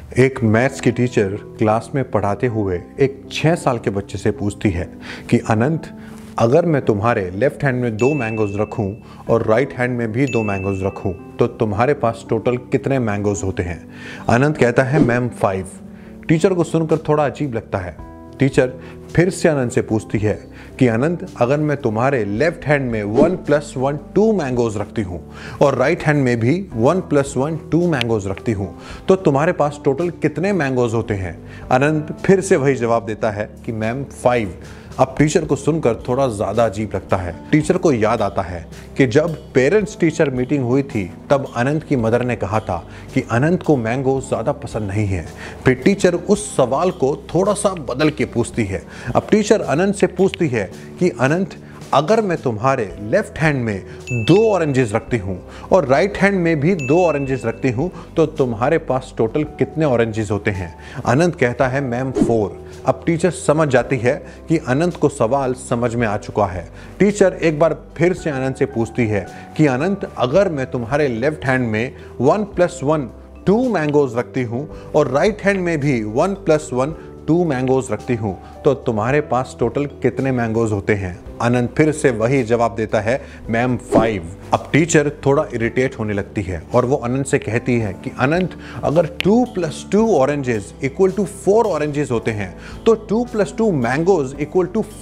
एक मैथ्स की teacher class में पढ़ाते हुए एक 6 साल के बच्चे से पूछती है कि अनंत, अगर मैं तुम्हारे लेफ्ट हैंड में 2 मैंगोज रखूं और राइट हैंड में भी 2 मैंगोज रखूं तो तुम्हारे पास टोटल कितने मैंगोज होते हैं। अनंत कहता है मैम 5। टीचर को सुनकर थोड़ा अजीब लगता है। टीचर फिर से अनंत से पूछती है कि अनंत, अगर मैं तुम्हारे लेफ्ट हैंड में 1 + 1 2 मैंगोज रखती हूँ और राइट हैंड में भी 1 + 1 2 मैंगोज रखती हूँ तो तुम्हारे पास टोटल कितने मैंगोज होते हैं। अनंत फिर से वही जवाब देता है कि मैम 5। अब टीचर को सुनकर थोड़ा ज़्यादा अजीब लगता है। टीचर को याद आता है कि जब पेरेंट्स टीचर मीटिंग हुई थी तब अनंत की मदर ने कहा था कि अनंत को मैंगो ज़्यादा पसंद नहीं है। फिर टीचर उस सवाल को थोड़ा सा बदल के पूछती है। अब टीचर अनंत से पूछती है कि अनंत, अगर मैं तुम्हारे लेफ्ट हैंड में 2 ऑरेंजेस रखती हूँ और राइट हैंड में भी 2 ऑरेंजेस रखती हूँ तो तुम्हारे पास टोटल कितने ऑरेंजेस होते हैं। अनंत कहता है मैम 4। अब टीचर समझ जाती है कि अनंत को सवाल समझ में आ चुका है। टीचर एक बार फिर से अनंत से पूछती है कि अनंत, अगर मैं तुम्हारे लेफ्ट हैंड में 1 + 1 2 मैंगोज रखती हूँ और राइट हैंड में भी 1 + 1 2 मैंगोज रखती हूँ तो तुम्हारे पास टोटल कितने मैंगोज होते हैं। अनंत फिर से वही जवाब देता है मैम 5। अब टीचर थोड़ा इरिटेट होने लगती है और वो अनंत से कहती है कि अनंत, अगर 2 + 2 ऑरेंजेस = 4 ऑरेंजेस होते हैं तो 2 + 2 मैंगोज =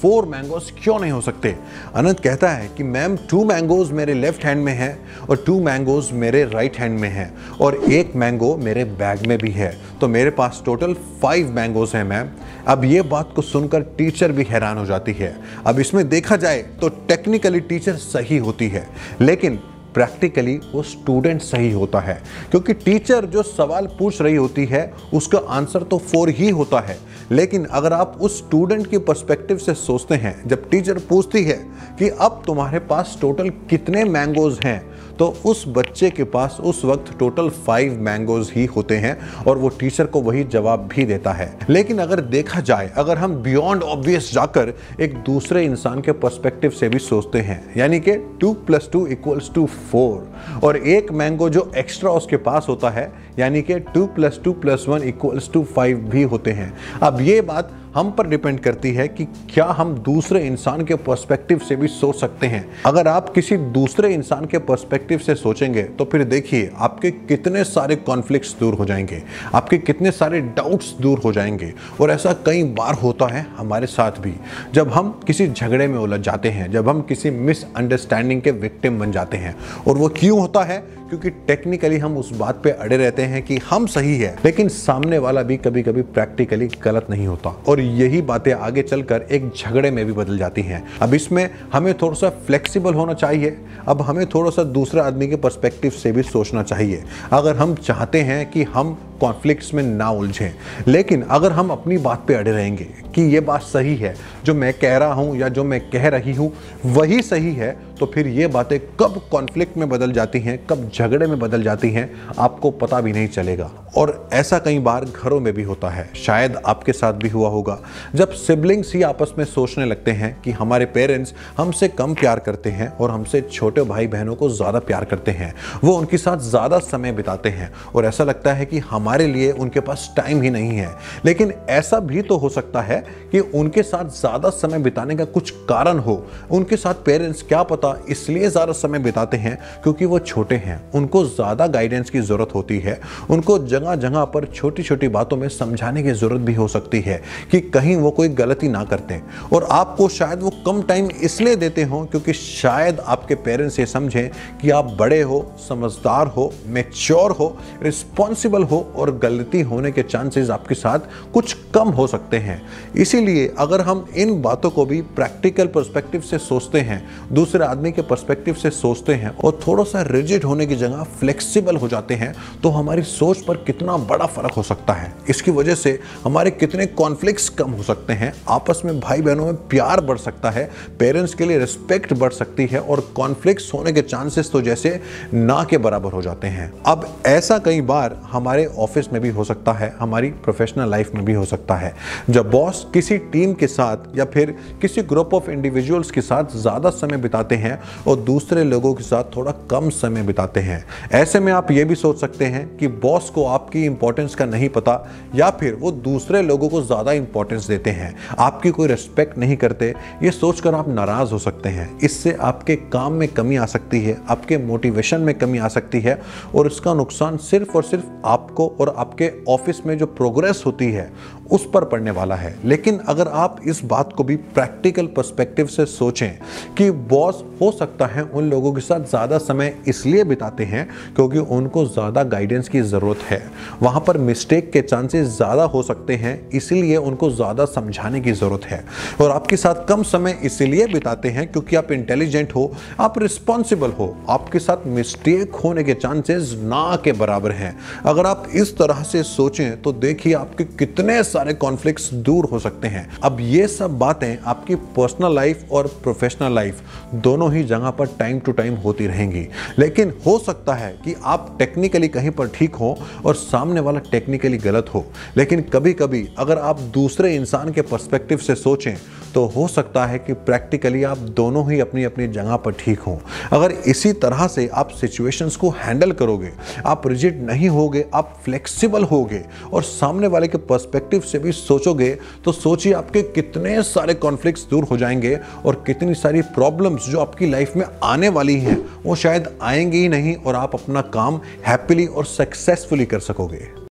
4 मैंगोज क्यों नहीं हो सकते। अनंत कहता है कि मैम 2 मैंगोज मेरे लेफ्ट हैंड में है और 2 मैंगोज मेरे राइट हैंड में है और 1 मैंगो मेरे बैग में भी है तो मेरे पास टोटल 5 मैंगोज हैं मैम। अब ये बात को सुनकर टीचर भी हैरान हो जाती है। अब इसमें देखा जाए तो टेक्निकली टीचर सही होती है लेकिन प्रैक्टिकली वो स्टूडेंट सही होता है, क्योंकि टीचर जो सवाल पूछ रही होती है उसका आंसर तो 4 ही होता है। लेकिन अगर आप उस स्टूडेंट के पर्सपेक्टिव से सोचते हैं, जब टीचर पूछती है कि अब तुम्हारे पास टोटल कितने मैंगोज हैं तो उस बच्चे के पास उस वक्त टोटल 5 मैंगोज ही होते हैं और वो टीचर को वही जवाब भी देता है। लेकिन अगर देखा जाए, अगर हम बियॉन्ड ऑब्वियस जाकर एक दूसरे इंसान के पर्सपेक्टिव से भी सोचते हैं, यानी कि 2 + 2 = 4 और 1 मैंगो जो एक्स्ट्रा उसके पास होता है यानी कि 2 + 2 + 1 = 5 भी होते हैं। अब ये बात हम पर डिपेंड करती है कि क्या हम दूसरे इंसान के पर्सपेक्टिव से भी सोच सकते हैं। अगर आप किसी दूसरे इंसान के पर्सपेक्टिव से सोचेंगे तो फिर देखिए आपके कितने सारे कॉन्फ्लिक्ट्स दूर हो जाएंगे, आपके कितने सारे डाउट्स दूर हो जाएंगे। और ऐसा कई बार होता है हमारे साथ भी, जब हम किसी झगड़े में उलझ जाते हैं, जब हम किसी मिसअंडरस्टैंडिंग के विक्टिम बन जाते हैं। और वो क्यों होता है? क्योंकि टेक्निकली हम उस बात पे अड़े रहते हैं कि हम सही है, लेकिन सामने वाला भी कभी कभी प्रैक्टिकली गलत नहीं होता और यही बातें आगे चलकर एक झगड़े में भी बदल जाती हैं। अब इसमें हमें थोड़ा सा फ्लेक्सिबल होना चाहिए। अब हमें थोड़ा सा दूसरे आदमी के पर्सपेक्टिव से भी सोचना चाहिए अगर हम चाहते हैं कि हम कॉन्फ्लिक्ट्स में ना उलझें। लेकिन अगर हम अपनी बात पे अड़े रहेंगे कि ये बात सही है, जो मैं कह रहा हूँ या जो मैं कह रही हूँ वही सही है, तो फिर ये बातें कब कॉन्फ्लिक्ट में बदल जाती हैं, कब झगड़े में बदल जाती हैं, आपको पता भी नहीं चलेगा। और ऐसा कई बार घरों में भी होता है, शायद आपके साथ भी हुआ होगा, जब सिबलिंग्स ही आपस में सोचने लगते हैं कि हमारे पेरेंट्स हमसे कम प्यार करते हैं और हमसे छोटे भाई बहनों को ज़्यादा प्यार करते हैं, वो उनके साथ ज़्यादा समय बिताते हैं और ऐसा लगता है कि हमारे लिए उनके पास टाइम ही नहीं है। लेकिन ऐसा भी तो हो सकता है कि उनके साथ ज़्यादा समय बिताने का कुछ कारण हो। उनके साथ पेरेंट्स क्या पता इसलिए ज़्यादा समय बिताते हैं क्योंकि वो छोटे हैं, उनको ज़्यादा गाइडेंस की ज़रूरत होती है, उनको जगह जगह पर छोटी छोटी बातों में समझाने की ज़रूरत भी हो सकती है कि कहीं वो कोई गलती ना करते। और आपको शायद वो कम टाइम इसलिए देते हो क्योंकि शायद आपके पेरेंट्स ये समझें कि आप बड़े हो, समझदार हो, मैच्योर हो, रिस्पॉन्सिबल हो और गलती होने के चांसेस आपके साथ कुछ कम हो सकते हैं। इसीलिए अगर हम इन बातों को भी प्रैक्टिकल पर्सपेक्टिव से सोचते हैं, दूसरे आदमी के पर्सपेक्टिव से सोचते हैं और थोड़ा सा रिजिड होने की जगह फ्लेक्सिबल हो जाते हैं तो हमारी सोच पर कितना बड़ा फर्क हो सकता है। इसकी वजह से हमारे कितने कॉन्फ्लिक्ट्स कम हो सकते हैं, आपस में भाई बहनों में प्यार बढ़ सकता है, पेरेंट्स के लिए रिस्पेक्ट बढ़ सकती है और कॉन्फ्लिक्ट्स होने के चांसेस तो जैसे ना के बराबर हो जाते हैं। अब ऐसा कई बार हमारे ऑफिस में भी हो सकता है, हमारी प्रोफेशनल लाइफ में भी हो सकता है। जब बॉस किसी टीम के साथ या फिर किसी ग्रुप ऑफ इंडिविजुअल्स के साथ ज़्यादा समय बिताते हैं और दूसरे लोगों के साथ थोड़ा कम समय बिताते हैं, ऐसे में आप ये भी सोच सकते हैं कि बॉस को आपकी इंपॉर्टेंस का नहीं पता या फिर वो दूसरे लोगों को ज़्यादा इंपॉर्टेंस देते हैं, आपकी कोई रिस्पेक्ट नहीं करते। ये सोचकर आप नाराज़ हो सकते हैं। इससे आपके काम में कमी आ सकती है, आपके मोटिवेशन में कमी आ सकती है और इसका नुकसान सिर्फ और सिर्फ आपको और आपके ऑफिस में जो प्रोग्रेस होती है उस पर पड़ने वाला है। लेकिन अगर आप इस बात को भी प्रैक्टिकल पर्सपेक्टिव से सोचें कि बॉस हो सकता है उन लोगों के साथ ज़्यादा समय इसलिए बिताते हैं क्योंकि उनको ज़्यादा गाइडेंस की ज़रूरत है, वहाँ पर मिस्टेक के चांसेस ज़्यादा हो सकते हैं, इसीलिए उनको ज़्यादा समझाने की ज़रूरत है। और आपके साथ कम समय इसलिए बिताते हैं क्योंकि आप इंटेलिजेंट हो, आप रिस्पॉन्सिबल हो, आपके साथ मिस्टेक होने के चांसेस ना के बराबर हैं। अगर आप इस तरह से सोचें तो देखिए आपके कितने सारे कॉन्फ्लिक्ट्स दूर हो सकते हैं। अब ये सब बातें आपकी पर्सनल लाइफ और प्रोफेशनल लाइफ दोनों ही जगह पर टाइम टू टाइम होती रहेंगी। लेकिन हो सकता है कि आप टेक्निकली कहीं पर ठीक हो और सामने वाला टेक्निकली गलत हो। लेकिन कभी कभी अगर आप दूसरे इंसान के पर्सपेक्टिव से सोचें तो हो सकता है कि प्रैक्टिकली आप दोनों ही अपनी अपनी जगह पर ठीक हों। अगर इसी तरह से आप सिचुएशंस को हैंडल करोगे, आप रिजिड नहीं होगे, आप फ्लेक्सिबल होगे और सामने वाले के पर्सपेक्टिव से भी सोचोगे, तो सोचिए आपके कितने सारे कॉन्फ्लिक्ट्स दूर हो जाएंगे और कितनी सारी प्रॉब्लम्स जो आपकी लाइफ में आने वाली हैं वो शायद आएंगी ही नहीं और आप अपना काम हैप्पीली और सक्सेसफुली कर सकोगे।